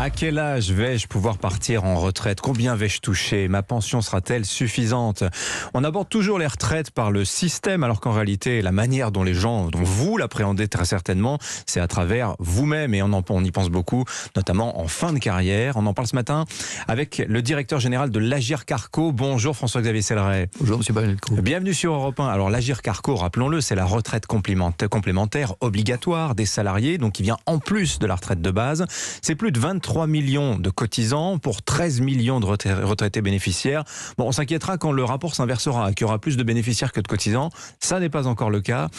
À quel âge vais-je pouvoir partir en retraite? Combien vais-je toucher? Ma pension sera-t-elle suffisante? On aborde toujours les retraites par le système, alors qu'en réalité, la manière dont dont vous l'appréhendez très certainement, c'est à travers vous-même. Et on y pense beaucoup, notamment en fin de carrière. On en parle ce matin avec le directeur général de l'Agirc-Arrco. Bonjour François-Xavier Selleret. Bonjour Monsieur Balelco. Bienvenue sur Europe 1. Alors l'Agirc-Arrco, rappelons-le, c'est la retraite complémentaire obligatoire des salariés, donc qui vient en plus de la retraite de base. C'est plus de 23 millions de cotisants pour 13 millions de retraités bénéficiaires. Bon, on s'inquiétera quand le rapport s'inversera, qu'il y aura plus de bénéficiaires que de cotisants. Ça n'est pas encore le cas.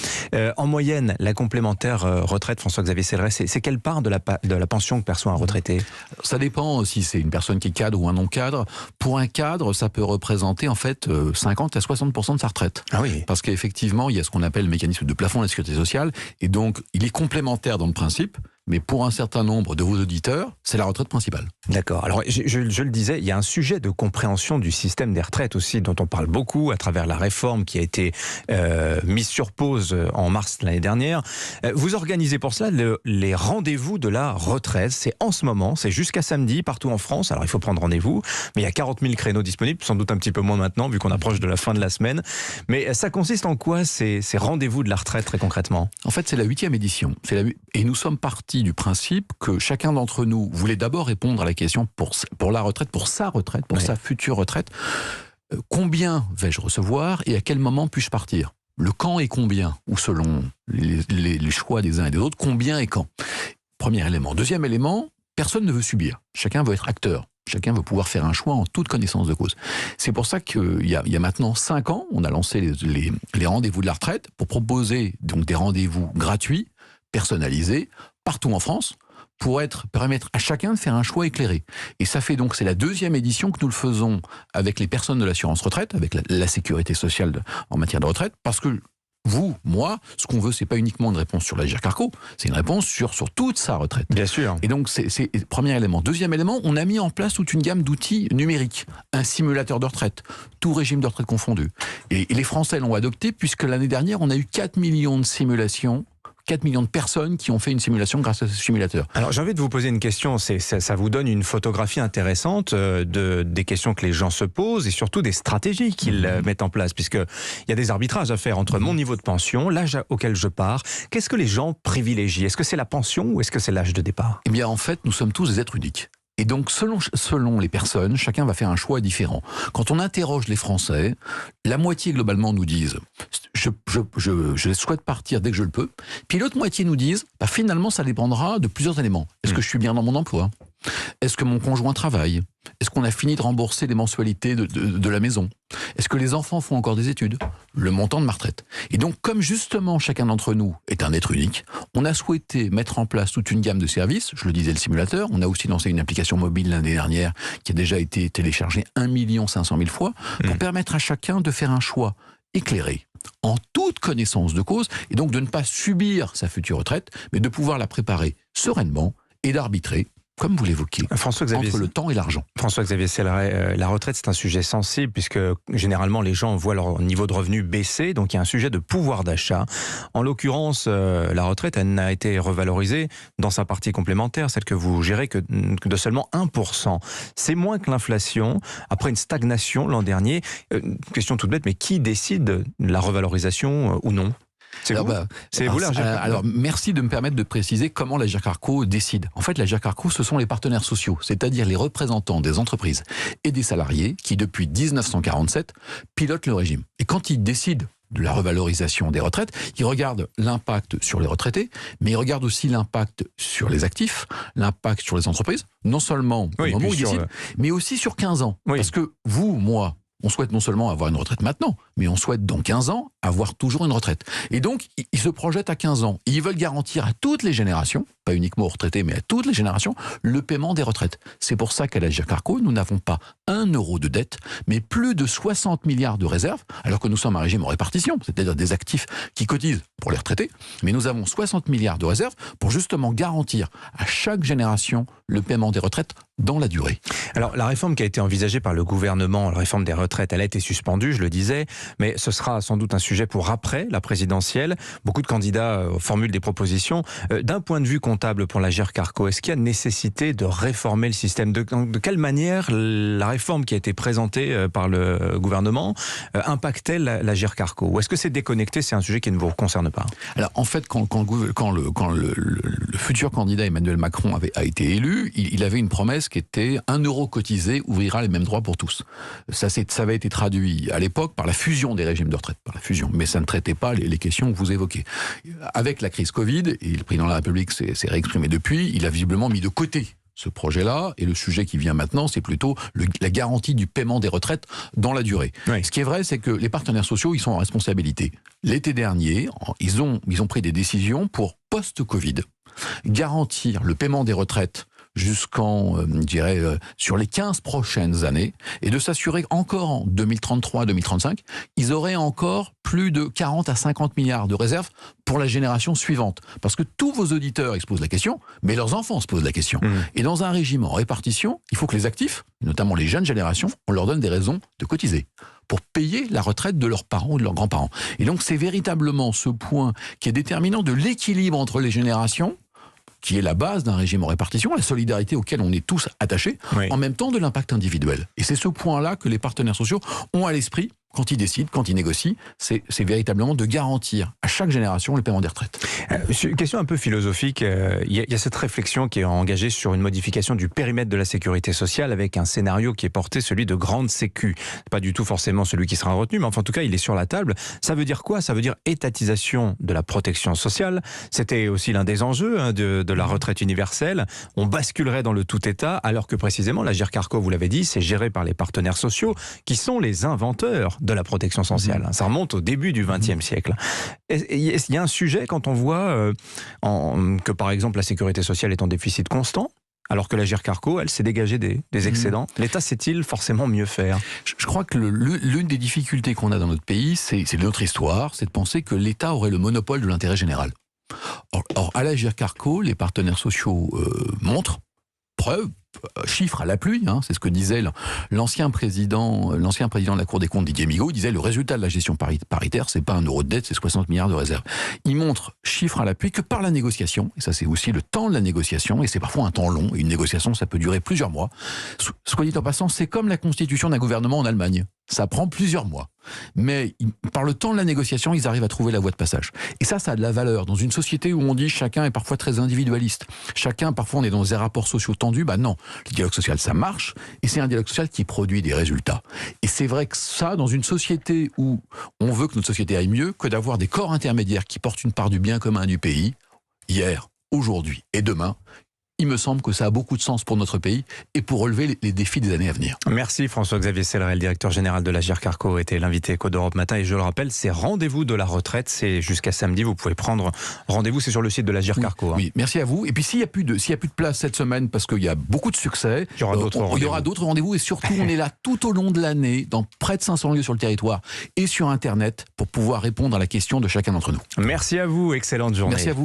En moyenne, la complémentaire retraite, François-Xavier Selleret, c'est quelle part de la pension que perçoit un retraité? Ça dépend si c'est une personne qui est cadre ou un non-cadre. Pour un cadre, ça peut représenter en fait 50 à 60% de sa retraite. Ah oui. Parce qu'effectivement, il y a ce qu'on appelle le mécanisme de plafond de la sécurité sociale. Et donc, il est complémentaire dans le principe. Mais pour un certain nombre de vos auditeurs, c'est la retraite principale. D'accord. Alors, je le disais, il y a un sujet de compréhension du système des retraites aussi, dont on parle beaucoup à travers la réforme qui a été mise sur pause en mars l'année dernière. Vous organisez pour cela les rendez-vous de la retraite. C'est en ce moment, c'est jusqu'à samedi, partout en France. Alors, il faut prendre rendez-vous, mais il y a 40 000 créneaux disponibles, sans doute un petit peu moins maintenant, vu qu'on approche de la fin de la semaine. Mais ça consiste en quoi, ces rendez-vous de la retraite, très concrètement? En fait, c'est la 8e édition. Et nous sommes partis du principe que chacun d'entre nous voulait d'abord répondre à la question pour la retraite, pour sa retraite, pour sa future retraite. Combien vais-je recevoir et à quel moment puis-je partir? Le quand et combien, ou selon les choix des uns et des autres, combien et quand? Premier élément. Deuxième élément, personne ne veut subir. Chacun veut être acteur. Chacun veut pouvoir faire un choix en toute connaissance de cause. C'est pour ça qu'il y a maintenant 5 ans, on a lancé les rendez-vous de la retraite pour proposer donc des rendez-vous gratuits, personnalisés, partout en France, pour permettre à chacun de faire un choix éclairé. Et ça fait donc, c'est la 2e édition que nous le faisons avec les personnes de l'assurance retraite, avec la sécurité sociale en matière de retraite, parce que vous, moi, ce qu'on veut, c'est pas uniquement une réponse sur l'Agirc-Arrco, c'est une réponse sur toute sa retraite. Bien sûr. Et donc, c'est le premier élément. Deuxième élément, on a mis en place toute une gamme d'outils numériques. Un simulateur de retraite, tout régime de retraite confondu. Et les Français l'ont adopté, puisque l'année dernière, on a eu 4 millions de simulations, 4 millions de personnes qui ont fait une simulation grâce à ce simulateur. Alors j'ai envie de vous poser une question, ça vous donne une photographie intéressante des questions que les gens se posent et surtout des stratégies qu'ils mettent en place, puisqu'il y a des arbitrages à faire entre mon niveau de pension, l'âge auquel je pars. Qu'est-ce que les gens privilégient? Est-ce que c'est la pension ou est-ce que c'est l'âge de départ? Eh bien en fait, nous sommes tous des êtres uniques. Et donc, selon les personnes, chacun va faire un choix différent. Quand on interroge les Français, la moitié globalement nous disent « je souhaite partir dès que je le peux ». Puis l'autre moitié nous disent « finalement, ça dépendra de plusieurs éléments. Est-ce que je suis bien dans mon emploi? Est-ce que mon conjoint travaille? Est-ce qu'on a fini de rembourser les mensualités de la maison? Est-ce que les enfants font encore des études? Le montant de ma retraite. Et donc, comme justement chacun d'entre nous est un être unique, on a souhaité mettre en place toute une gamme de services. Je le disais, le simulateur. On a aussi lancé une application mobile l'année dernière qui a déjà été téléchargée 1 500 000 fois pour permettre à chacun de faire un choix éclairé, en toute connaissance de cause, et donc de ne pas subir sa future retraite, mais de pouvoir la préparer sereinement et d'arbitrer, comme vous l'évoquez, entre le temps et l'argent. François-Xavier Selleret, la retraite c'est un sujet sensible puisque généralement les gens voient leur niveau de revenu baisser, donc il y a un sujet de pouvoir d'achat. En l'occurrence, la retraite elle n'a été revalorisée dans sa partie complémentaire, celle que vous gérez, que de seulement 1%. C'est moins que l'inflation, après une stagnation l'an dernier. Question toute bête, mais qui décide de la revalorisation ou non? C'est vous, l'Agirc-Arrco. Alors, merci de me permettre de préciser comment l'Agirc-Arrco décide. En fait, l'Agirc-Arrco, ce sont les partenaires sociaux, c'est-à-dire les représentants des entreprises et des salariés qui, depuis 1947, pilotent le régime. Et quand ils décident de la revalorisation des retraites, ils regardent l'impact sur les retraités, mais ils regardent aussi l'impact sur les actifs, l'impact sur les entreprises, non seulement au moment où ils décident, mais aussi sur 15 ans. Oui. Parce que vous, moi, on souhaite non seulement avoir une retraite maintenant, mais on souhaite dans 15 ans avoir toujours une retraite. Et donc, ils se projettent à 15 ans. Ils veulent garantir à toutes les générations, pas uniquement aux retraités, mais à toutes les générations, le paiement des retraites. C'est pour ça qu'à l'Agirc-Arrco, nous n'avons pas 1 euro de dette, mais plus de 60 milliards de réserves, alors que nous sommes un régime en répartition, c'est-à-dire des actifs qui cotisent pour les retraités, mais nous avons 60 milliards de réserves pour justement garantir à chaque génération le paiement des retraites dans la durée. Alors, la réforme qui a été envisagée par le gouvernement, la réforme des retraites, elle a été suspendue, je le disais, mais ce sera sans doute un sujet pour après la présidentielle. Beaucoup de candidats formulent des propositions. D'un point de vue comptable pour l'Agirc-Arrco, est-ce qu'il y a nécessité de réformer le système ? De quelle manière la réforme qui a été présentée par le gouvernement impacte-t-elle l'Agirc-Arrco ? Ou est-ce que c'est déconnecté, c'est un sujet qui ne vous concerne pas ? Alors, en fait, quand le futur candidat Emmanuel Macron a été élu, il avait une promesse qui était 1 euro cotisé ouvrira les mêmes droits pour tous. Ça avait été traduit à l'époque par la fusion des régimes de retraite, mais ça ne traitait pas les questions que vous évoquez. Avec la crise Covid, et le président de la République s'est réexprimé depuis, il a visiblement mis de côté ce projet-là, et le sujet qui vient maintenant, c'est plutôt la garantie du paiement des retraites dans la durée. Oui. Ce qui est vrai, c'est que les partenaires sociaux, ils sont en responsabilité. L'été dernier, ils ont pris des décisions pour post-Covid, garantir le paiement des retraites jusqu'en, sur les 15 prochaines années, et de s'assurer qu'encore en 2033-2035, ils auraient encore plus de 40 à 50 milliards de réserves pour la génération suivante. Parce que tous vos auditeurs, ils se posent la question, mais leurs enfants se posent la question. Et dans un régime en répartition, il faut que les actifs, notamment les jeunes générations, on leur donne des raisons de cotiser pour payer la retraite de leurs parents ou de leurs grands-parents. Et donc c'est véritablement ce point qui est déterminant de l'équilibre entre les générations, qui est la base d'un régime en répartition, la solidarité auquel on est tous attachés, en même temps de l'impact individuel. Et c'est ce point-là que les partenaires sociaux ont à l'esprit quand ils décident, quand ils négocient, c'est véritablement de garantir à chaque génération le paiement des retraites. Question un peu philosophique, il y a cette réflexion qui est engagée sur une modification du périmètre de la sécurité sociale avec un scénario qui est porté, celui de grande sécu. Pas du tout forcément celui qui sera retenu, mais enfin, en tout cas, il est sur la table. Ça veut dire quoi ? Ça veut dire étatisation de la protection sociale. C'était aussi l'un des enjeux de la retraite universelle. On basculerait dans le tout-État, alors que précisément, l'Agirc-Arrco, vous l'avez dit, c'est géré par les partenaires sociaux, qui sont les inventeurs de la protection sociale. Ça remonte au début du XXe siècle. Il y a un sujet quand on voit que par exemple la sécurité sociale est en déficit constant, alors que l'Agirc-Arrco, elle s'est dégagée des excédents. L'État sait-il forcément mieux faire ? Je crois que l'une des difficultés qu'on a dans notre pays, c'est notre histoire, c'est de penser que l'État aurait le monopole de l'intérêt général. Or à l'Agirc-Arrco, les partenaires sociaux montrent, preuve, chiffres à la pluie, c'est ce que disait l'ancien président de la Cour des comptes, Didier Migaud. Il disait le résultat de la gestion paritaire, c'est pas 1 euro de dette, c'est 60 milliards de réserves. Il montre, chiffres à l'appui, que par la négociation, et ça c'est aussi le temps de la négociation, et c'est parfois un temps long, et une négociation ça peut durer plusieurs mois. Soit dit en passant, c'est comme la constitution d'un gouvernement en Allemagne. Ça prend plusieurs mois. Mais par le temps de la négociation, ils arrivent à trouver la voie de passage. Et ça a de la valeur. Dans une société où on dit chacun est parfois très individualiste, parfois on est dans des rapports sociaux tendus, non. Le dialogue social, ça marche, et c'est un dialogue social qui produit des résultats. Et c'est vrai que ça, dans une société où on veut que notre société aille mieux, que d'avoir des corps intermédiaires qui portent une part du bien commun du pays, hier, aujourd'hui et demain, il me semble que ça a beaucoup de sens pour notre pays et pour relever les défis des années à venir. Merci François-Xavier Sellerel, directeur général de l'Agirc-Arrco, était l'invité Écho d'Europe Matin. Et je le rappelle, c'est rendez-vous de la retraite, c'est jusqu'à samedi, vous pouvez prendre rendez-vous, c'est sur le site de l'Agirc-Arrco. Oui, merci à vous. Et puis s'il n'y a plus de place cette semaine, parce qu'il y a beaucoup de succès, il y aura d'autres rendez-vous. Et surtout, on est là tout au long de l'année, dans près de 500 lieux sur le territoire et sur Internet, pour pouvoir répondre à la question de chacun d'entre nous. Merci à vous, excellente journée. Merci à vous.